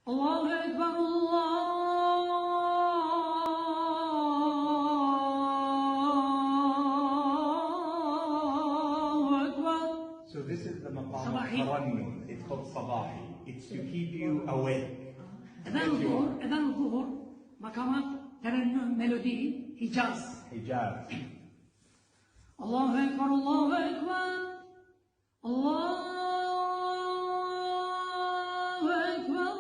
Allahu Ekber, Allahu Ekber. So this is the maqam of tarannum. It's called sabahi. It's to keep you awake. Ezan zuhur, makamat, terennüm, melodi, Hicaz. Hijaz. Allahu Ekber, Allahu Ekber. Allahu Ekber,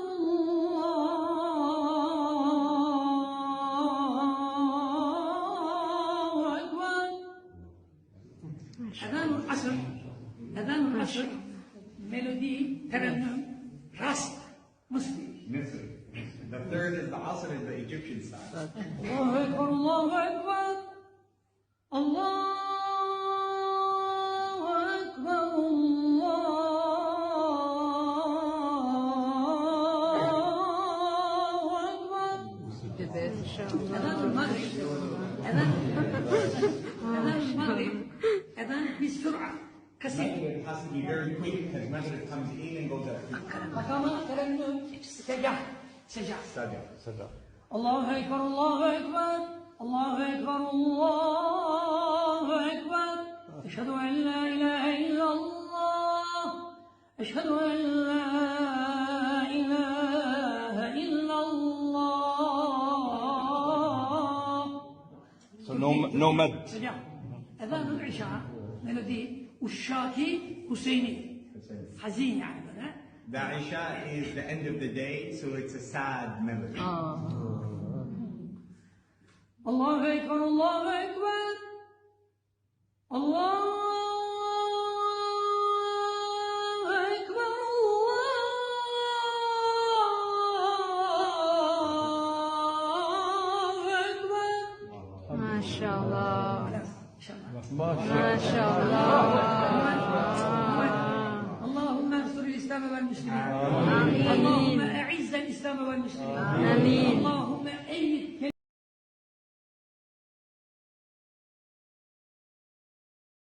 Allahu Ekber. Ezan-ül asr, melodi, terennüm, rast, Muslim. Misr. The third is the Asr, is the Egyptian side. Allahu Ekber, Allahu Ekber. Allahu Ekber, Allahu Ekber. Ezan-ül Maghrib. Ezan-ül Maghrib. Ezan bisür'a. Kasir. It has to be very quick because Maghrib comes in and goes out. Makama terennüm, secah. Sajda. Allahu Ekber, Allahu Ekber. Allahu Ekber, Allahu Ekber. Eşhedü en la ilahe illallah. Eşhedü en la ilahe illallah. So no mad. Secah. Ezan-ül İşa, melodi, Uşşaki Hüseyni. Hazin yani böyle. The Isha is the end of the day, so it's a sad melody. Allahu Ekber, Allahu Ekber. Allahu Ekber, Allahu Ekber. Maşallah. İnşallah. Maşallah.